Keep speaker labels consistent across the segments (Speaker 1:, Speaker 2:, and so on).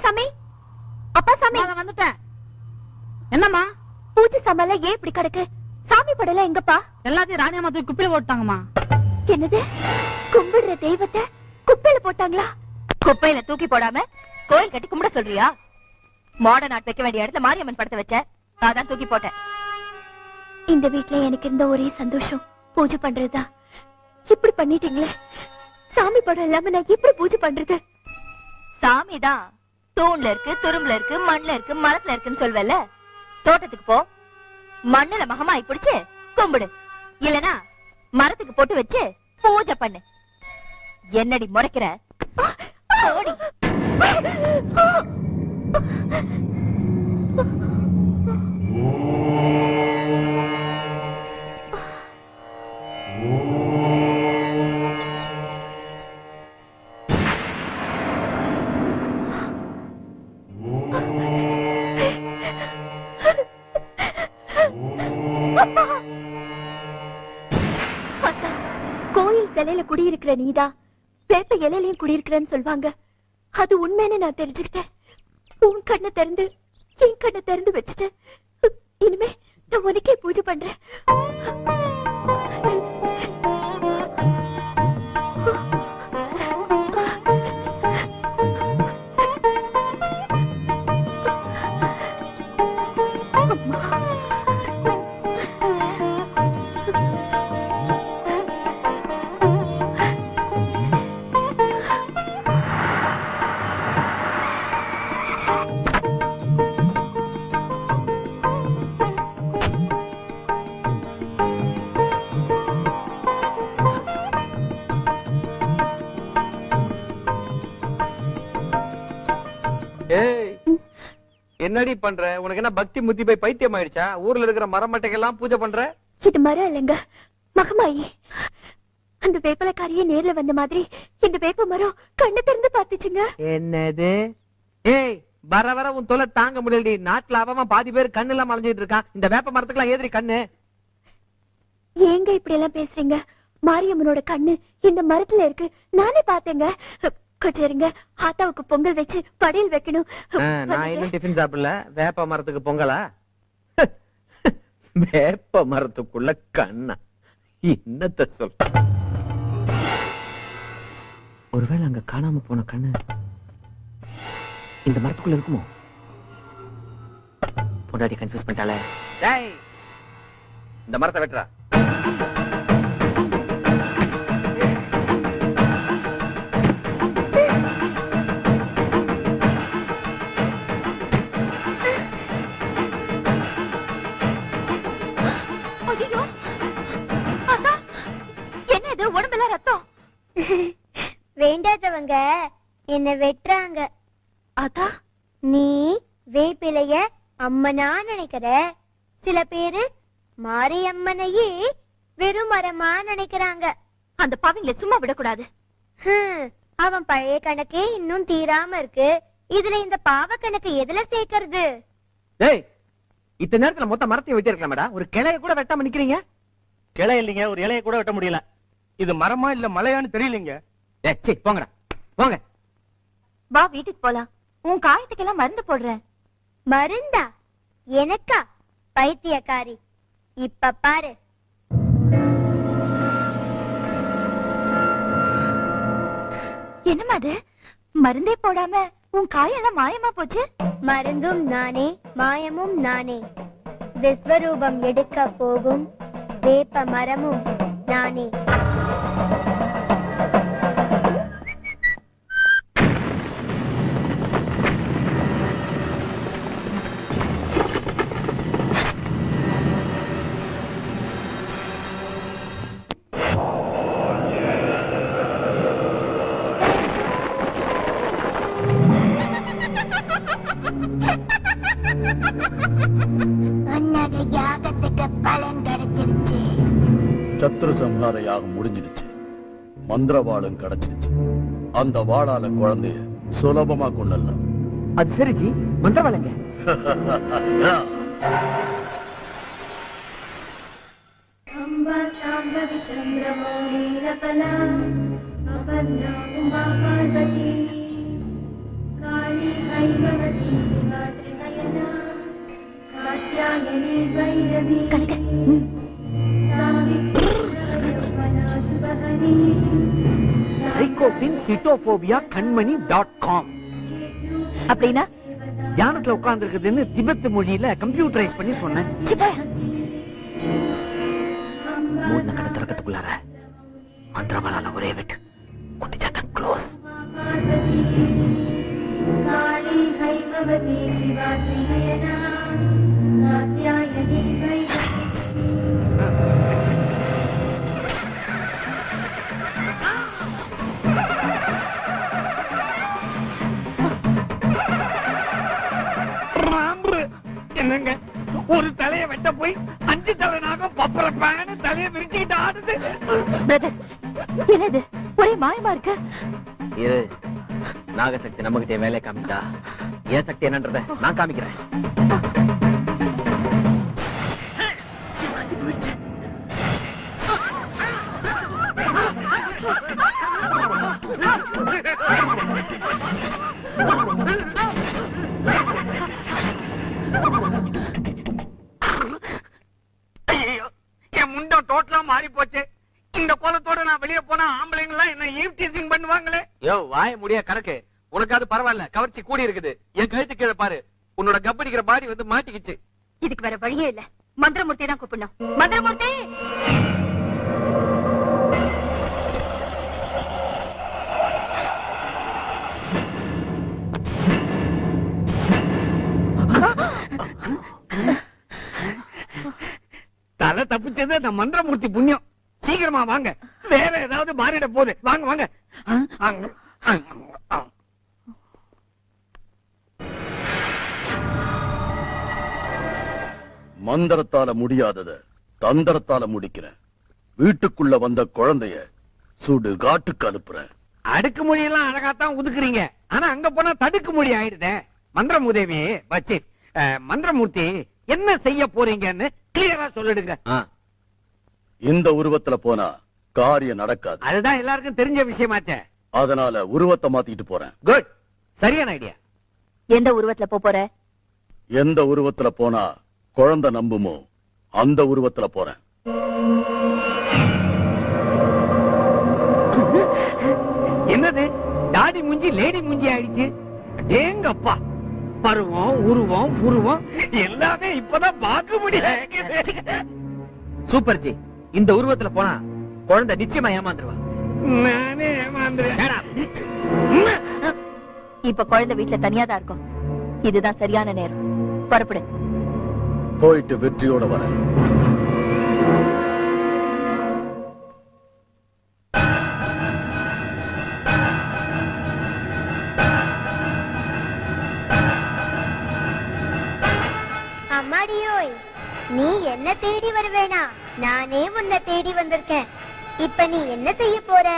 Speaker 1: சாமி, அப்பா சாமி,
Speaker 2: வந்துட்டேன். என்னம்மா
Speaker 1: பூஜை சாமான்ல ஏன் இப்படி கிடக்கு? சாமி படல எங்கப்பா?
Speaker 2: எல்லாத்தையும் ராணியம்மா தூக்கி குப்பையில போட்டாங்கம்மா.
Speaker 1: என்னது, கும்பிடுற தெய்வத்தை குப்பையில போட்டாங்களா?
Speaker 3: குப்பையில தூக்கி போடாம கோயில் கட்டி கும்பிட சொல்றியா? மாடர்ன் ஆர்ட் வைக்க வேண்டிய இடத்துல மாரியம்மன் படத்தை வச்ச, அதான் தூக்கி போட்டேன்.
Speaker 1: இந்த வீட்டுல எனக்கு இருந்த ஒரே சந்தோஷம் பூஜை பண்றதுதான். இப்படி பண்ணிட்டீங்களே, சாமி படம் இல்லாம நான் எப்படி பூஜை பண்றது?
Speaker 3: சாமிதான் தூண்ல இருக்கு, துரும்புல இருக்கு, மண்ணுல இருக்கு, மரத்துல இருக்குன்னு சொல்வல. தோட்டத்துக்கு போ, மண்ணுல மகமாய் பிடிச்சு கும்பிடு. இல்லனா மரத்துக்கு போட்டு வச்சு பூஜை பண்ணு. என்னடி முறைக்கிற? ஓடி.
Speaker 1: கோயில் சிலையில குடியிருக்கிற நீதா வேப்ப இலையிலையும் குடியிருக்கிறேன்னு சொல்வாங்க. அது உண்மைன்னு நான் தெரிஞ்சுக்கிட்டேன். உன் கண்ணை திறந்து என் கண்ணை திறந்து வச்சுட்டேன். இனிமே நான் உனக்கே பூஜை பண்றேன்.
Speaker 4: என்னடி பண்ற? உனக்கு என்ன பக்தி முத்தி போய் பைத்தியம் ஆயிடுச்சா? ஊர்ல இருக்கிற மரமட்டைக்கெல்லாம் பூஜை பண்ற?
Speaker 1: இது மரம் இல்லைங்க, மகமாயி. அந்த வேப்பலக்காரியே நேர்ல வந்த மாதிரி இந்த வேப்ப மரம் கண்ணு திறந்து பாத்துச்சுங்க.
Speaker 4: என்னது? ஏய், வர வர உன் தொலை தாங்க முடியலடி. நாட்டுல அவமா பாதி பேர் கண்ணு எல்லாம் மலைஞ்சிட்டு இருக்கான். இந்த வேப்ப மரத்துக்குலாம் ஏதிரி கண்ணு?
Speaker 1: ஏங்க இப்படி எல்லாம் பேசுறீங்க? மாரியம்மனோட கண்ணு இந்த மரத்துல இருக்கு, நானே பாத்தேங்க. கொஞ்சம் இருங்க, ஆத்தாவுக்கு பொங்கல் வச்சு படையல் வைக்கணும்.
Speaker 4: நான் இன்னும் டிஃபன் சாப்பிடல. வேப்ப மரத்துக்கு பொங்கலா? வேப்ப மரத்துக்குள்ள கண்ணா? என்னத்த சொல்ற? ஒருவேளை அங்க காணாம போன கண்ணு இந்த மரத்துக்குள்ள இருக்குமோ? பொண்டாடி கன்ஃபியூஸ் பண்ணிட்டாளே. டேய், இந்த மரத்தை வெட்டுறா.
Speaker 1: உடம்பெல்லாம் ரத்தம்.
Speaker 5: வேண்டாதவங்க என்ன வெட்டுறாங்க.
Speaker 1: அதான்
Speaker 5: நீ வேப்பிலைய அம்மனா நினைக்கிற. சில பேரு மாரியம்மனையே வெறும் மரமா நினைக்கிறாங்க.
Speaker 1: அந்த பாவிங்களை சும்மா விடக்கூடாது.
Speaker 5: அவன் பழைய கணக்கே இன்னும் தீராம இருக்கு. இதுல இந்த பாவ கணக்கு எதுல சேர்க்கறது?
Speaker 4: இத்தனை நேரத்துல மொத்த மரத்தையும் வெட்டிருக்கலாமடா. ஒரு கிளைய கூட வெட்டாம நிக்கிறீங்க.
Speaker 6: கிளை இல்லைங்க, ஒரு இலைய கூட வெட்ட முடியல. இது மரமா இல்ல மலையான்னு தெரியலீங்க.
Speaker 4: போங்கடா, போங்க.
Speaker 1: வா வீட்டுக்கு போலாம். உன் காயத்துக்கெல்லாம் மருந்து போடுறேன்.
Speaker 5: மருந்தா? எனக்கா? பைத்தியக்காரி, இப்ப பாரு.
Speaker 1: என்னமா அது? மருந்தே போடாம உன் காயெல்லாம் மாயமா போச்சு.
Speaker 5: மருந்தும் நானே, மாயமும் நானே. விஸ்வரூபம் எடுக்க போகும் வேப்ப மரமும் நானே.
Speaker 1: யாகத்துக்கு பலன் கிடைச்சிருச்சு.
Speaker 7: சத்ரு சம்ஹார யாகம் முடிஞ்சிடுச்சு. மந்திரவாளும் கிடைச்சிருச்சு. அந்த வாளால குழந்தைய சுலபமா கொள்ளலாம்.
Speaker 4: அது சரி ஜி, மந்திரவாளங்க.
Speaker 5: சந்திரமௌலி
Speaker 1: கனக,
Speaker 4: psychophobia.com
Speaker 1: அப்படின்னா
Speaker 4: தியானத்துல உட்கார்ந்து இருக்குதுன்னு திபெத் மொழியில கம்ப்யூட்டரைஸ் பண்ணி சொன்னேன். மூணு கடை திறக்கத்துக்குள்ளார மந்திரவாளால ஒரே வெட்டு குட்டிச்சாத்தான் க்ளோஸ். என்னங்க ஒரு தலையை வெட்ட போய் 5 தலைனாக பப்பரப்பான தலையை விரிச்சுக்கிட்டு ஆடுது.
Speaker 1: என்னது ஒரே மாயமா இருக்கு.
Speaker 4: இது நாகசக்தி நம்மகிட்ட வேலையை காமிட்டா ஏன் சக்தி என்னன்றத நான் காமிக்கிறேன். என் முண்டம் டோட்டலா மாறி போச்சு. இந்த கோலத்தோட நான் வெளியே போனா ஆம்பளைங்க எல்லாம் என்ன ஈவ் டீசிங் பண்ணுவாங்களே. யோ வாய முடிய கணக்கு. உனக்காவது பரவாயில்ல, கவர்ச்சி கூடி இருக்குது. என் கழுத்து கீழே பாரு, உன்னோட கப்படிக்கிற பாடி வந்து மாட்டிக்கிச்சு.
Speaker 3: இதுக்கு வேற வழியே இல்ல. மந்திரமூர்த்தி தான் கூப்பிடணும். மந்திரமூர்த்தி,
Speaker 4: தலை தப்பிச்சது அந்த மந்திரமூர்த்தி புண்ணியம். சீக்கிரமா வாங்க, வேற ஏதாவது மாறிட போகுது. வாங்க வாங்க.
Speaker 7: மந்திரத்தால முடியாதத தந்திரத்தால முடிக்கிறேன். வீட்டுக்குள்ள வந்த குழந்தைய சுடு காட்டுக்கு அனுப்புறேன்.
Speaker 4: அடுக்கு மொழியெல்லாம் அழகாத்தான் ஒதுக்குறீங்க, ஆனா அங்க போனா தடுக்கு மொழி ஆயிடுதே. மந்திரமுதேவி வச்சு மந்திரமூர்த்தி என்ன செய்ய போறீங்கன்னு கிளியரா சொல்லிடுங்க.
Speaker 7: இந்த உருவத்துல போனா காரியம் நடக்காது.
Speaker 4: அதுதான் எல்லாருக்கும் தெரிஞ்ச விஷயமாச்சே.
Speaker 7: அதனால உருவத்தை மாத்திட்டு போறேன்.
Speaker 4: குட், சரியான ஐடியா.
Speaker 1: எந்த உருவத்துல போற?
Speaker 7: எந்த உருவத்துல போனா குழந்தை நம்புமோ அந்த உருவத்துல போறேன்.
Speaker 4: என்னது டாடி மூஞ்சி லேடி மூஞ்சி ஆயிடுச்சு. டேங்கப்பா, பருவம் உருவம் உருவம் எல்லாமே இப்பதான் பார்க்க முடியாது. சூப்பர் ஜி, இந்த உருவத்துல போனா குழந்தை நிச்சயமா ஏமாந்துருவா. நானே ஏமாந்துருவேன்.
Speaker 1: இப்ப குழந்தை வீட்டுல தனியா தான் இருக்கும். இதுதான் சரியான நேரம். புறப்படு.
Speaker 7: போயிட்டு வெற்றியோட வரேன்.
Speaker 5: அம்மாடியோய், நீ என்ன தேடி வருவேனா? நானே உன்னை தேடி வந்திருக்கேன். இப்ப நீ என்ன செய்ய போற?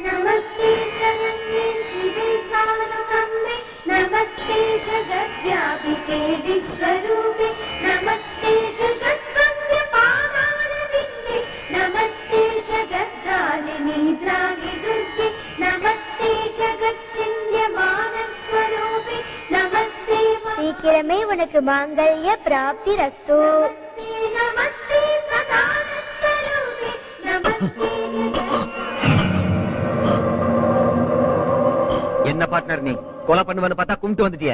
Speaker 5: நமஸ்தே ஜகத்யே சிவே சானமே, நமஸ்தே ஜகத்யாபிகே விஸ்வரூபே, நமஸ்தே ஜகத்வத்ய பாதாரவிந்தே, நமஸ்தே ஜகத்தாரிணி திராணி துர்கே, நமஸ்தே ஜகத்சிந்யமான ஸ்வரூபே, நமஸ்தே. சீக்கிரமே உனக்கு மாங்கல்ய பிராப்தி ரஸ்து. நமஸ்தே சதானந்தரூபே, நமஸ்தே.
Speaker 4: என்ன பார்ட்னர், நீ கொலை பண்ணுவேன்னு பார்த்தா கும்பிட்டு வந்துட்டிய.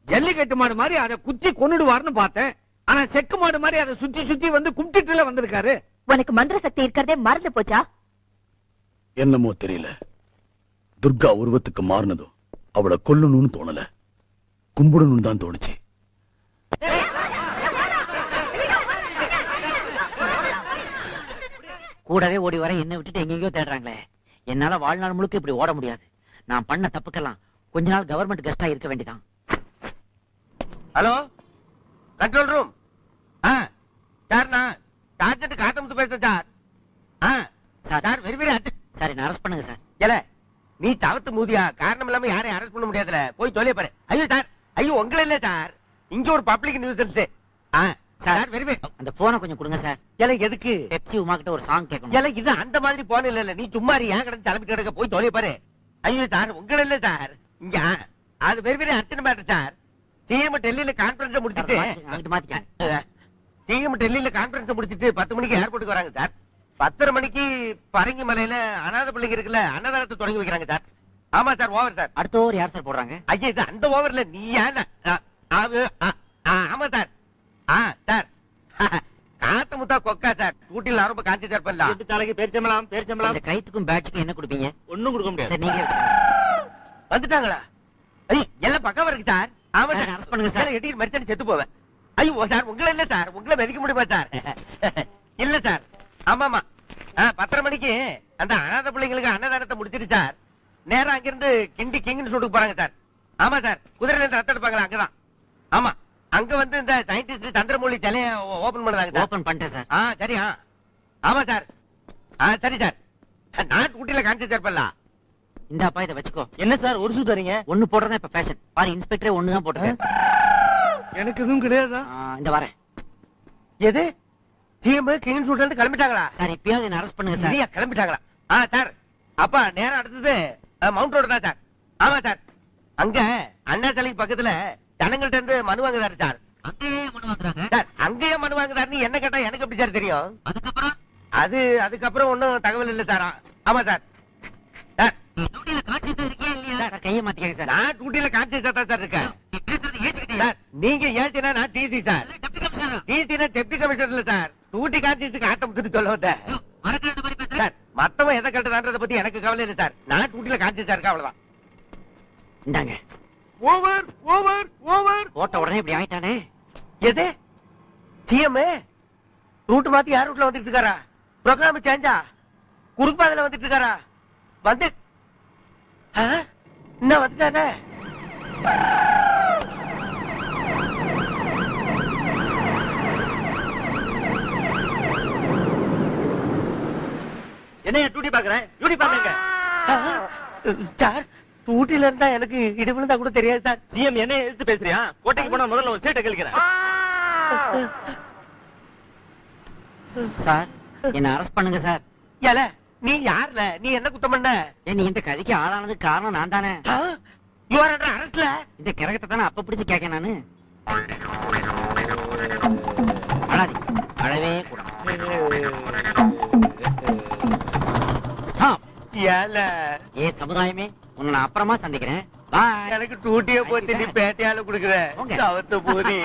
Speaker 4: ஜல்லிக்கட்டு மாடு மாதிரி அதை குத்தி கொன்னுடுவார்னு பார்த்தேன். ஆனா செக்கு மாடு மாதிரி அதை சுத்தி சுத்தி வந்து கும்பிட்டுல வந்திருக்காரு.
Speaker 1: உனக்கு மந்திர சக்தி இருக்கிறதே மறந்து போச்சா?
Speaker 7: என்னமோ தெரியல, துர்கா உருவத்துக்கு மாறினதும் அவளை கொல்லணும்னு தோணல, கும்பிடணும்னு தான் தோணுச்சு.
Speaker 2: கூடவே ஓடி வர என்ன விட்டுட்டு எங்கெங்கயோ தேடுறாங்களே. என்னால வாழ்நாள் முழுக்க இப்படி ஓட முடியாது. நான் பண்ண தப்புக்கெல்லாம் கொஞ்ச நாள் கவர்மெண்ட் கெஸ்டா இருக்க வேண்டியதான்.
Speaker 4: Hello, control room. சார்ண்ணா, டார்ஜெட் காத்தமுத்து பேசுறேன் sir. Sir very very urgent.
Speaker 2: Sir என்ன அரெஸ்ட் பண்ணுங்க சார்.
Speaker 4: ஏல, நீ தவத்து மூதியா? காரணம் இல்லாம யாரையும் அரெஸ்ட் பண்ண முடியாதுல, போய் சொல்லிய பாரு. ஐயோ சார், ஐயோ உங்களை இல்ல சார், இங்க ஒரு public nuisance. Sir very very.
Speaker 2: அந்த போனை கொஞ்சம் கொடுங்க சார்.
Speaker 4: ஏல எதுக்கு?
Speaker 2: பெப்சி உமா கிட்ட ஒரு சாங் கேட்கணும்.
Speaker 4: ஏல இது அந்த மாதிரி போன இல்ல, நீ சும்மா ஏன் கிடந்து தலைப்பிட்டு கிடக்க, போய் சொல்லிய பாரு. ஐயோ சார் உங்களை இல்ல சார், இங்க அது very very urgent matter sir. CM டெல்லியில கான்ஃபரன்ஸ் முடிச்சிட்டு
Speaker 2: அங்கிட்டு மாத்திக்க.
Speaker 4: சிஎம் டெல்லியில கான்ஃபரன்ஸ் முடிச்சிட்டு 10 மணிக்கு ஏர்போர்ட்டுக்கு வராங்க சார். 10:30 மணிக்கு பரங்கி மலையில அநாத பிள்ளைங்க இருக்குல்ல, அன்னதானத்தை தொடங்கி வைக்கிறாங்க சார். ஆமா சார், ஓவர் சார்.
Speaker 2: அடுத்த ஓவர் யார் சார் போடுறாங்க?
Speaker 4: ஐயா இது அந்த ஓவர்ல நீ ஏன் ஆமா சார். சார் காத்து முத்தா கொக்கா சார். ஊட்டில ரொம்ப காஞ்சி சார் பண்ணலாம்.
Speaker 6: தலைக்கு பேரிச்சம்பளம் பேரிச்சம்பளம்.
Speaker 2: இந்த கைத்துக்கும் பேட்சுக்கும் என்ன கொடுப்பீங்க?
Speaker 6: ஒண்ணும் கொடுக்க முடியாது.
Speaker 2: சரி, நீங்க
Speaker 4: வந்துட்டாங்களா? ஐய் எல்லாம் பக்கம் இருக்கு சார். ஆமா சார்,
Speaker 2: அரெஸ்ட் பண்ணுங்க சார்.
Speaker 4: எட்டி மரிச்சானு செத்து போவேன். ஐயோ சார், உங்களை இல்ல சார், உங்களை மெதிக்க முடியுமா சார்? இல்ல சார். ஆமாமா 10:30 மணிக்கு அந்த அநாத பிள்ளைங்களுக்கு அன்னதானத்தை முடிச்சிட்டு சார் நேரா அங்கிருந்து கிண்டி கிங்னு சொல்லிட்டு போறாங்க சார். ஆமா சார், குதிரையில இருந்து ரத்தம் எடுப்பாங்களா அங்கதான். ஆமா, அங்க வந்து இந்த சயின்டிஸ்ட் சந்திரமௌலி சிலைய ஓபன் பண்ணுறாங்க சார்.
Speaker 2: ஓபன் பண்ணிட்டேன் சார்.
Speaker 4: சரியா? ஆமா சார். சரி சார், நாட்டு ஊட்டியில காஞ்சி சார் பண்ணலாம்.
Speaker 2: இந்தாப்பா இதை வச்சுக்கோ.
Speaker 6: என்ன சார் ஒரு சூ தரீங்க?
Speaker 2: ஒண்ணு போடுறதா இப்ப ஃபேஷன். பாரு, இன்ஸ்பெக்டரே ஒண்ணுதான் போட்டுருக்காரு.
Speaker 6: எனக்கு எதுவும் கிடையாதா?
Speaker 2: இந்த வரேன்.
Speaker 4: எது சிஎம் கிங் சூட்ல இருந்து கிளம்பிட்டாங்களா
Speaker 2: சார்? இப்பயாவது என்ன அரெஸ்ட் பண்ணுங்க சார்.
Speaker 4: சரியா கிளம்பிட்டாங்களா? சார் அப்ப நேரம் அடுத்தது மவுண்ட் ரோடு தான் சார். ஆமா சார், அங்க அண்ணா சிலைக்கு பக்கத்துல ஜனங்கள்ட்ட இருந்து மனு வாங்குறாரு சார்.
Speaker 2: அங்கேயே மனு வாங்குறாங்க
Speaker 4: சார்? அங்கேயே மனு வாங்குறாருன்னு என்ன கேட்டா எனக்கு எப்படி சார் தெரியும்?
Speaker 2: அதுக்கப்புறம்
Speaker 4: அதுக்கப்புறம் ஒன்னும் தகவல் இல்ல சார். ஆமா சார். சார்
Speaker 2: டியூட்டில கான்சியஸ் இருக்கியா இல்லையா? சார் கையை மாத்திக்கங்க சார்.
Speaker 4: நான் டியூட்டில கான்சியஸா தான் சார் இருக்கேன்.
Speaker 2: நீ பேசுறது ஏத்துக்கிட்டே
Speaker 4: சார் நீங்க ஏத்தினா நான் டிசி சார்.
Speaker 2: Deputy commissioner.
Speaker 4: டிசினா டெப்டி கமிஷனர் இல்ல சார். டியூட்டி கான்சியஸுக்கு ஆட்டம் கொடுத்து சொல்ல வந்தேன்
Speaker 2: மறக்கறத மாதிரி பேசுற.
Speaker 4: சார். மத்தவன் எதை கட்டுறான்றத பத்தி எனக்கு கவலை இல்லை சார். நான் டியூட்டில கான்சியஸா இருக்கேன், அவ்வளவுதான்.
Speaker 2: இந்தாங்க.
Speaker 4: Over over over.
Speaker 2: போட்ட உடனே இப்படி ஆயிட்டானே.
Speaker 4: எது சிஎம் ரூட் மாத்தி யார் ரூட்ல வந்துட்டு இருக்காரா? ப்ரோக்ராம் சேஞ்சா? குறுப்பாதையில வந்துட்டு இருக்காரா? வந்து என்ன வந்துட்டானே?
Speaker 6: என்ன டூட்டி பாக்குறேன்? டியூட்டி பாக்குறேங்க
Speaker 4: சார். டூட்டில இருந்தா எனக்கு இடி விழுந்தா கூட தெரியாது சார்.
Speaker 6: சிஎம் என்ன எடுத்து பேசுறியா? கோட்டைக்கு போனா முதல்ல ஒரு சீட்டை கேட்கிறேன்.
Speaker 2: சார் என்ன அரெஸ்ட் பண்ணுங்க சார்.
Speaker 4: ஏல நீ யாருல? நீ என்ன குத்தம் பண்ண?
Speaker 2: நீ இந்த கதைக்கு ஆளானதுக்கு காரணம் நான் தானே.
Speaker 4: யூ ஆர் அண்டர் அரெஸ்ட்ல.
Speaker 2: இந்த கிரகத்தை தானே அப்ப பிடிச்சு கேட்க நானு. அழாதி, அழவே கூடாது.
Speaker 4: ஏல
Speaker 2: ஏ சமுதாயமே, உன்னை நான் அப்புறமா சந்திக்கிறேன். பாய்.
Speaker 4: எனக்கு டூட்டிய போட்டு நீ பேட்டையால குடுக்குற.
Speaker 2: போங்க.
Speaker 4: அவத்த போதி